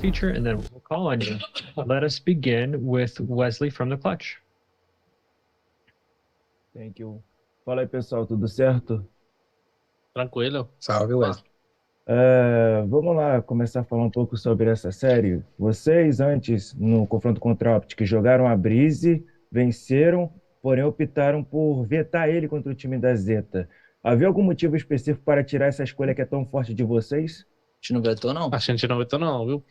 feature, and then we'll call on you. Let us begin with Wesley from the Clutch. Thank you. Fala aí, pessoal, tudo certo? Tranquilo. Salve, Wesley. Vamos lá começar a falar um pouco sobre essa série. Vocês, antes, no confronto contra a Optic, jogaram a Breeze, venceram, porém optaram por vetar ele contra o time da Zeta. Havia algum motivo específico para tirar essa escolha que é tão forte de vocês? A gente não vetou, não. A gente não vetou não, viu?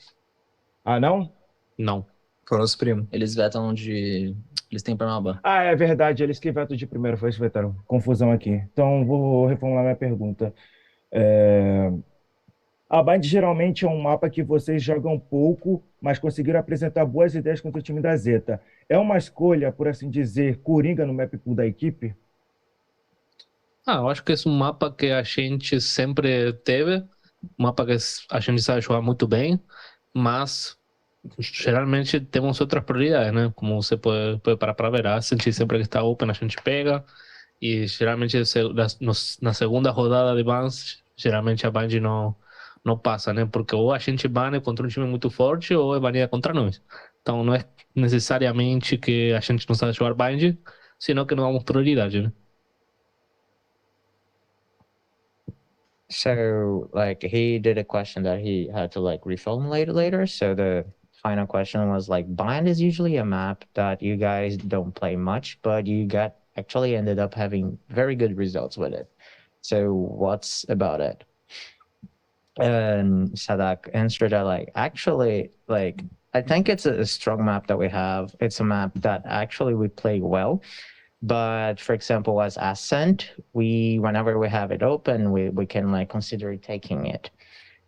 Ah, não? Não. Foram os primos. Eles vetam de... Eles têm permaban. Ah, é verdade, eles que vetam de primeiro, foi isso que vetaram. Confusão aqui. Então, vou reformular minha pergunta. A Bind geralmente é um mapa que vocês jogam pouco, mas conseguiram apresentar boas ideias contra o time da Zeta. É uma escolha, por assim dizer, coringa no map pool da equipe? Eu acho que é um mapa que a gente sempre teve, um mapa que a gente sabe jogar muito bem, mas geralmente temos outras prioridades, né? Como você pode parar para ver, a gente sempre que está open a gente pega, e geralmente na segunda rodada de bans, geralmente a Band não passa, né? Porque ou a gente bane contra um time muito forte ou é banida contra nós. Então não é necessariamente que a gente não sabe jogar Band, senão que não damos prioridade, né? So, like, he did a question that he had to, like, reformulate later. So the final question was, like, Bind is usually a map that you guys don't play much, but you actually ended up having very good results with it. So what's about it? And Sadak answered that, like, actually, like, I think it's a strong map that we have. It's a map that actually we play well. But for example, as Ascent, whenever we have it open, we can like consider taking it.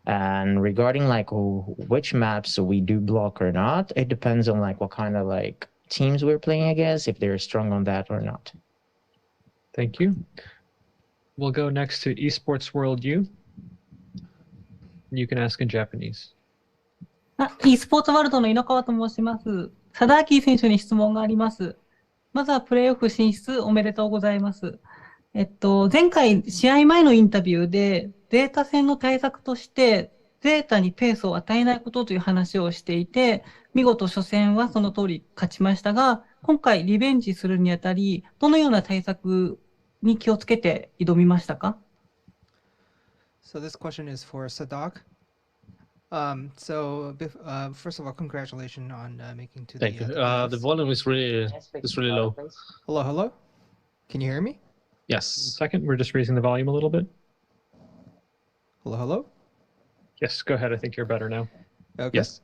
And regarding like which maps we do block or not, it depends on like what kind of like teams we're playing against, if they're strong on that or not. Thank you. We'll go next to Esports World U. You can ask in Japanese. e スポーツワールドの猪川と申します。貞明選手に質問があります。まずはプレーオフ進出おめでとうございます。前回試合前のインタビューで、ゼータ戦の対策として、ゼータにペースを与えないことという話をしていて、見事初戦はその通り勝ちましたが、今回リベンジするにあたり、どのような対策に気をつけて挑みましたか？ So this question is for Sadak. First of all, congratulations on making to Thank you. the playoffs. The volume is really low. Hello? Can you hear me? Yes. Second, we're just raising the volume a little bit. Hello? Yes, go ahead. I think you're better now. Okay. Yes.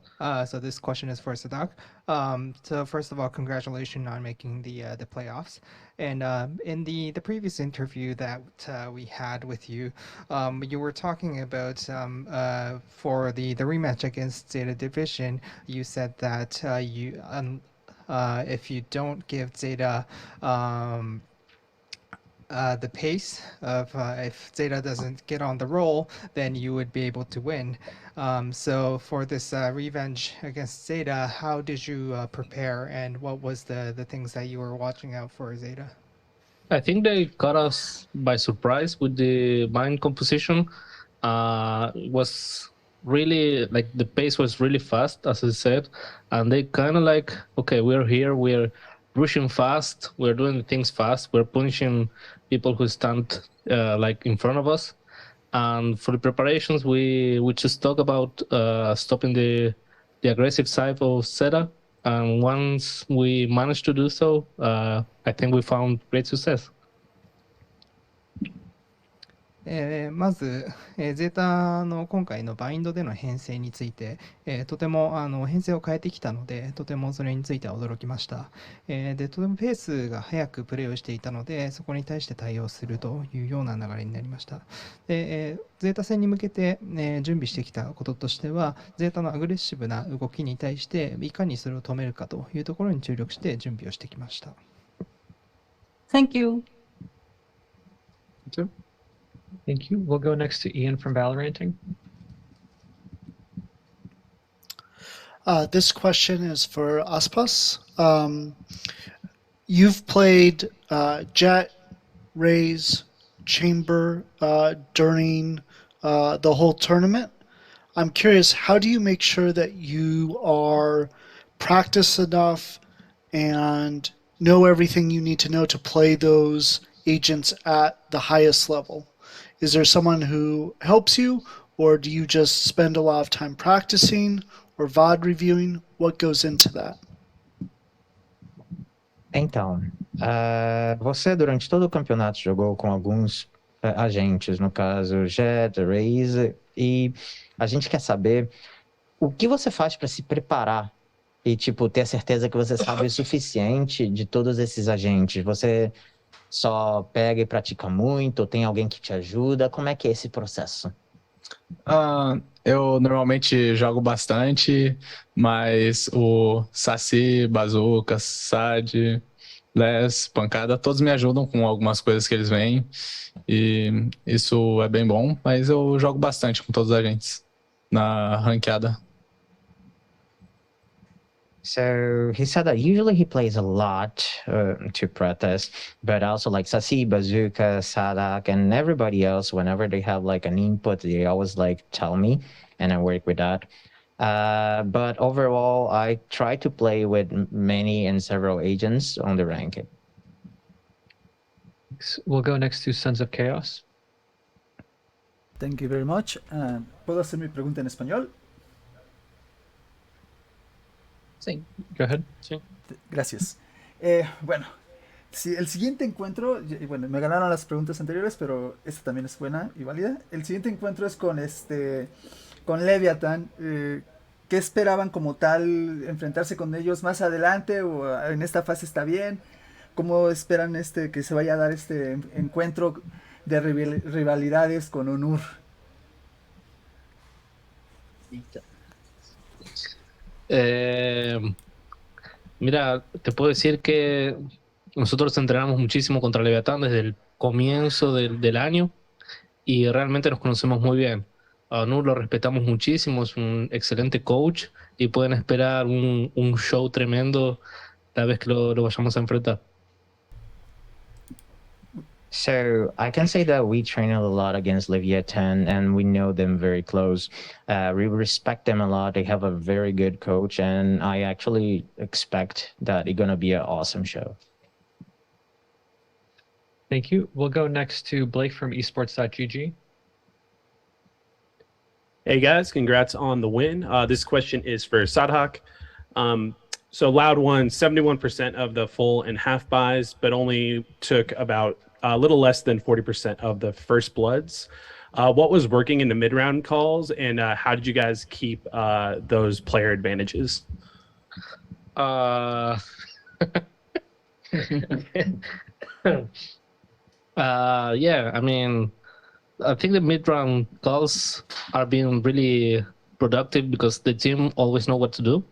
So this question is for Sadak. So first of all, congratulations on making the playoffs. And in the previous interview that we had with you, you were talking about for the rematch against Zeta Division. You said that if you don't give Zeta the pace of if Zeta doesn't get on the roll, then you would be able to win. So for this revenge against Zeta, how did you prepare, and what was the things that you were watching out for Zeta? I think they caught us by surprise with the bind composition. It was really like the pace was really fast, as I said, and they kind of like, okay, we're here, we're rushing fast, we're doing things fast, we're punishing people who stand like in front of us. And for the preparations, we just talk about stopping the aggressive side of Zeta. And once we managed to do so, I think we found great success. まず、ゼータの今回のバインドでの編成について、とても編成を変えてきたので、とてもそれについては驚きました。でとてもペースが速くプレーをしていたので、そこに対して対応するというような流れになりました。でゼータ戦に向けて、準備してきたこととしては、ゼータのアグレッシブな動きに対して、いかにそれを止めるかというところに注力して準備をしてきました。Thank you. Thank you. We'll go next to Ian from Valoranting. This question is for Aspas. You've played Jet, Raze, Chamber during the whole tournament. I'm curious, how do you make sure that you are practiced enough and know everything you need to know to play those agents at the highest level? Is there someone who helps you, or do you just spend a lot of time practicing or VOD reviewing? What goes into that? Então, você durante todo o campeonato jogou com alguns agentes, no caso Jet, Raze, e a gente quer saber o que você faz para se preparar e tipo ter a certeza que você sabe o suficiente de todos esses agentes. Você só pega e pratica muito, ou tem alguém que te ajuda? Como é que é esse processo? Eu normalmente jogo bastante, mas o Saci, Bazooka, Sad, Les, Pancada, todos me ajudam com algumas coisas que eles veem. E isso é bem bom, mas eu jogo bastante com todos os agentes na ranqueada. So he said that usually he plays a lot to practice, but also like Sasi, Bazooka, Sadak, and everybody else, whenever they have like an input, they always like tell me, and I work with that. But overall, I try to play with many and several agents on the ranking. We'll go next to Sons of Chaos. Thank you very much. ¿Puedo hacer mi pregunta en español? Sí. Go ahead. Sí. Gracias. Bueno, si el siguiente encuentro, bueno, me ganaron las preguntas anteriores, pero esta también es buena y válida. El siguiente encuentro es con Leviathan. ¿Qué esperaban como tal enfrentarse con ellos más adelante o en esta fase está bien? ¿Cómo esperan que se vaya a dar este encuentro de rivalidades con Onur? Mira, te puedo decir que nosotros entrenamos muchísimo contra Leviatán desde el comienzo del año y realmente nos conocemos muy bien. A Nur lo respetamos muchísimo, es un excelente coach y pueden esperar un show tremendo la vez que lo vayamos a enfrentar. So I can say that we train a lot against Leviathan and we know them very close. We respect them a lot. They have a very good coach and I actually expect that it's going to be an awesome show. Thank you. We'll go next to Blake from esports.gg. Hey guys, congrats on the win. This question is for Sadhak. So Loud won 71% of the full and half buys, but only took about a little less than 40% of the first bloods. What was working in the mid-round calls, and how did you guys keep those player advantages? Yeah, I mean, I think the mid-round calls are being really productive because the team always know what to do.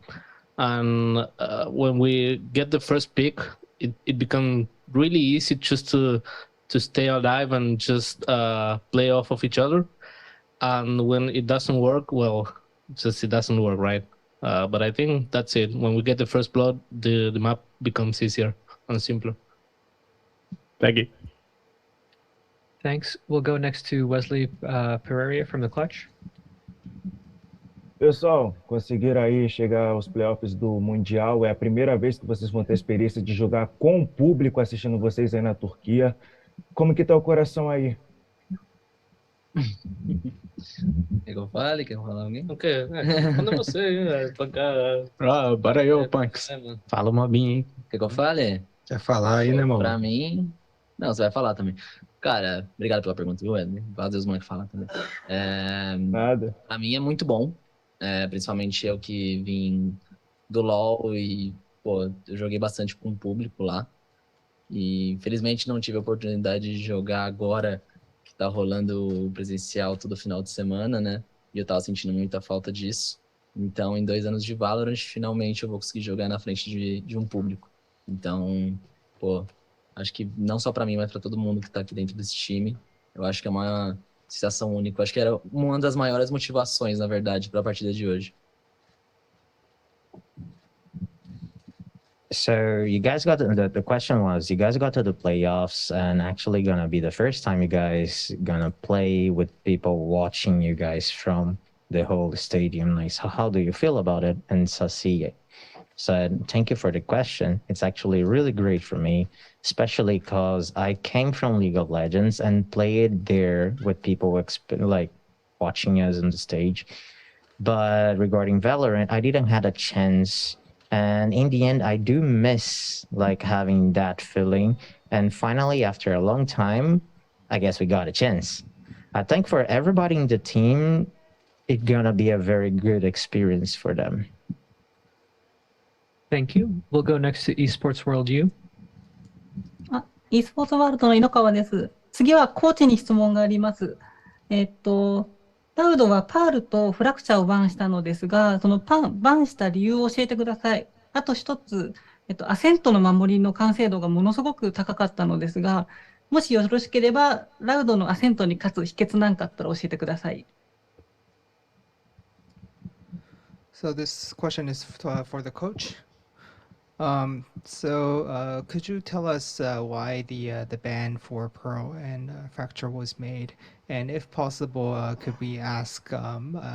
And when we get the first pick, it becomes really easy just to stay alive and just play off of each other. And when it doesn't work, well, just it doesn't work, right? But I think that's it. When we get the first blood, the map becomes easier and simpler. Thank you. Thanks. We'll go next to Wesley Pereira from the Clutch. Pessoal, conseguiram aí chegar aos playoffs do Mundial. É a primeira vez que vocês vão ter a experiência de jogar com o público assistindo vocês aí na Turquia. Como que tá o coração aí? Quer que eu fale? Quer falar alguém? Ok, manda você, pancada. Bora eu, Punks. Fala uma bem aí. Quer que eu fale? Quer falar aí, né, mano? Pra mim... Não, você vai falar também. Cara, obrigado pela pergunta, viu, Edney? Vai Deus mãe falar também. Nada. Pra mim é muito bom. Principalmente eu que vim do LoL e, pô, eu joguei bastante com o público lá. E infelizmente não tive a oportunidade de jogar agora que tá rolando o presencial todo final de semana, né? E eu tava sentindo muita falta disso. Então, em 2 anos de Valorant, finalmente eu vou conseguir jogar na frente de um público. Então, pô, acho que não só pra mim, mas pra todo mundo que tá aqui dentro desse time, eu acho que é uma sensação única. Eu acho que era uma das maiores motivações, na verdade, pra partida de hoje. So you guys got the question was, you guys got to the playoffs and actually gonna be the first time you guys gonna play with people watching you guys from the whole stadium. Like, so how do you feel about it? And Sasi said, thank you for the question. It's actually really great for me, especially because I came from League of Legends and played there with people like watching us on the stage. But regarding Valorant, I didn't had a chance. And in the end, I do miss like having that feeling. And finally, after a long time, I guess we got a chance. I think for everybody in the team, it's gonna be a very good experience for them. Thank you. We'll go next to Esports World U. e スポーツワールドの井ノ川です。次はコーチに質問があります。ラウドはパールとフラクチャーをバンしたのですが、そのバンした理由を教えてください。あと一つ、アセントの守りの完成度がものすごく高かったのですが、もしよろしければ、ラウドのアセントに勝つ秘訣なんかあったら教えてください。So this question is for the coach. Could you tell us why the ban for Pearl and Fracture was made? And if possible, could we ask,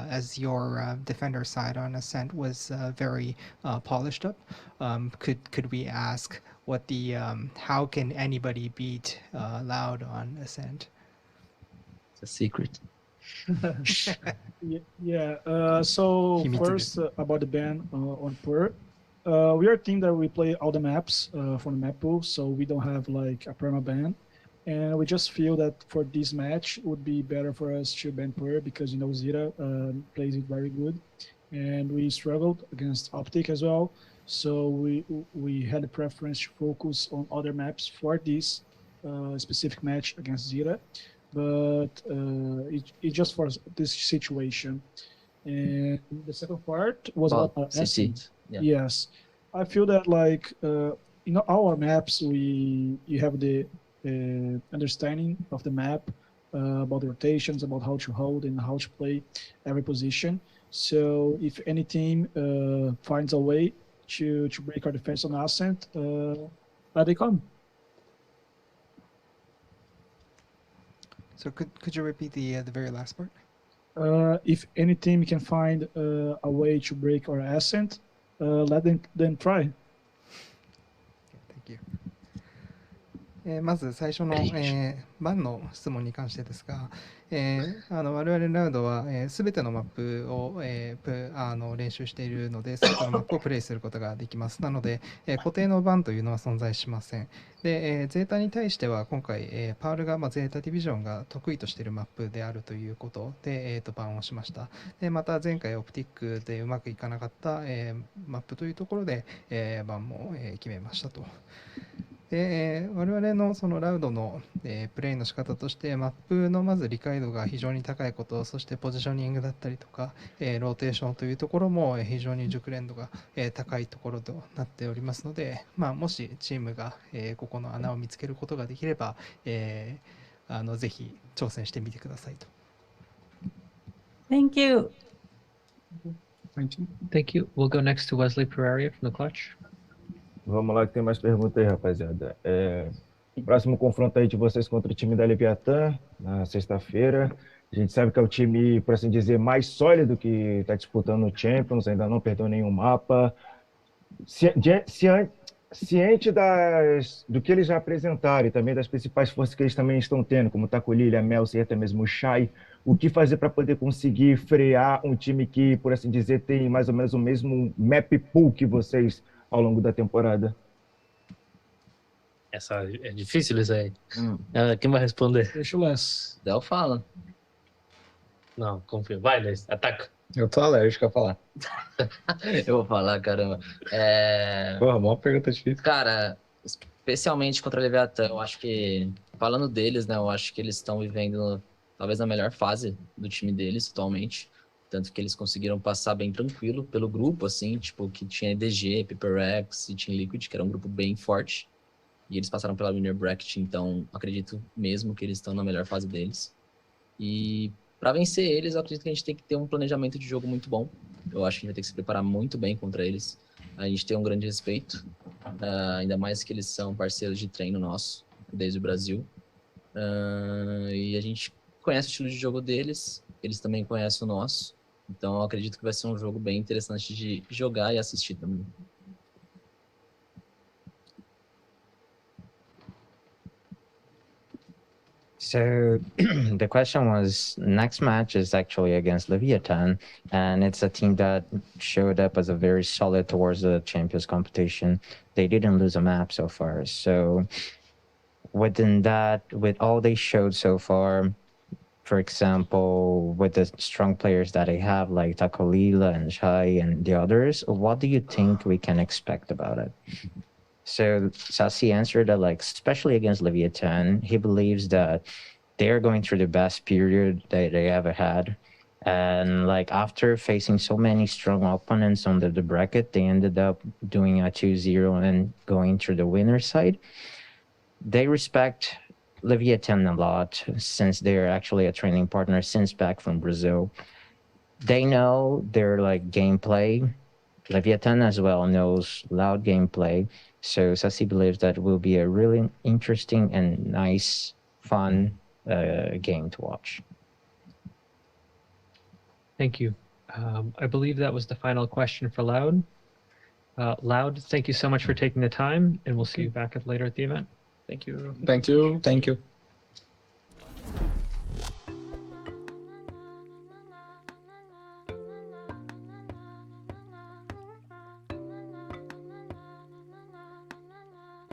as your defender side on Ascent was very polished up, could we ask what the how can anybody beat Loud on Ascent? It's a secret. So He first about the ban on Pearl. We are a team that we play all the maps from the map pool, so we don't have like a perma ban. And we just feel that for this match, it would be better for us to ban Pearl because, you know, ZETA plays it very good. And we struggled against Optic as well. So we had a preference to focus on other maps for this specific match against ZETA. But it just for this situation. And the second part was about Ascent. Yeah. Yes, I feel that like in our maps you have the understanding of the map about the rotations, about how to hold and how to play every position. So if any team finds a way to break our defense on Ascent, let they come. So could you repeat the very last part? If any team can find a way to break our Ascent, let them try. Thank you. まず最初の、バンの質問に関してですが、我々ラウドはすべてのマップを、練習しているので、すべてのマップをプレイすることができます。なので、固定のバンというのは存在しません。で、ゼータに対しては今回、パールが、ゼータディビジョンが得意としているマップであるということで、バンをしました。で、また前回オプティックでうまくいかなかった、マップというところで、バンも、決めましたと。で、我々のそのラウドの、プレイの仕方としてマップのまず理解度が非常に高いこと、そしてポジショニングだったりとか、ローテーションというところも非常に熟練度が、高いところとなっておりますので、もしチームが、ここの穴を見つけることができれば、ぜひ挑戦してみてくださいと。Thank you. Thank you. We'll go next to Wesley Pereira from the Clutch. Vamos lá que tem mais perguntas aí, rapaziada. Próximo confronto aí de vocês contra o time da Leviatã, na sexta-feira. A gente sabe que é o time, por assim dizer, mais sólido que está disputando o Champions, ainda não perdeu nenhum mapa. Ciente do que eles já apresentaram e também das principais forças que eles também estão tendo, como Tacolilha, Melsi e até mesmo o Shai, o que fazer para poder conseguir frear um time que, por assim dizer, tem mais ou menos o mesmo map pool que vocês ao longo da temporada? Essa é difícil isso aí. Quem vai responder? Deixa o Les. Del fala. Não, confia. Vai, Les, ataca. Eu tô alérgico a falar. Eu vou falar, caramba. Porra, uma pergunta difícil. Cara, especialmente contra a Leviatã, eu acho que, falando deles, né, eu acho que eles estão vivendo talvez a melhor fase do time deles atualmente. Tanto que eles conseguiram passar bem tranquilo pelo grupo, assim, tipo, que tinha EDG, PaperX e Team Liquid, que era um grupo bem forte. E eles passaram pela Winner Bracket, então acredito mesmo que eles estão na melhor fase deles. E para vencer eles, eu acredito que a gente tem que ter um planejamento de jogo muito bom. Eu acho que a gente vai ter que se preparar muito bem contra eles. A gente tem um grande respeito, ainda mais que eles são parceiros de treino nosso, desde o Brasil. E a gente conhece o estilo de jogo deles, eles também conhecem o nosso. Então eu acredito que vai ser um jogo bem interessante de jogar e assistir também. So the question was, next match is actually against Leviathan, and it's a team that showed up as a very solid towards the Champions competition. They didn't lose a map so far. So within that, with all they showed so far, for example, with the strong players that they have, like Takolila and Shai and the others, what do you think we can expect about it? So Sasi answered that, like, especially against Leviathan, he believes that they're going through the best period that they ever had. And like after facing so many strong opponents under the bracket, they ended up doing a 2-0 and going through the winner's side. They respect Leviathan a lot since they're actually a training partner since back from Brazil. They know their like gameplay. Leviathan as well knows Loud gameplay. So Sasi believes that will be a really interesting and nice, fun game to watch. Thank you. I believe that was the final question for Loud. Loud, thank you so much for taking the time, and we'll see you back later at the event. Thank you. Thank you. Thank you.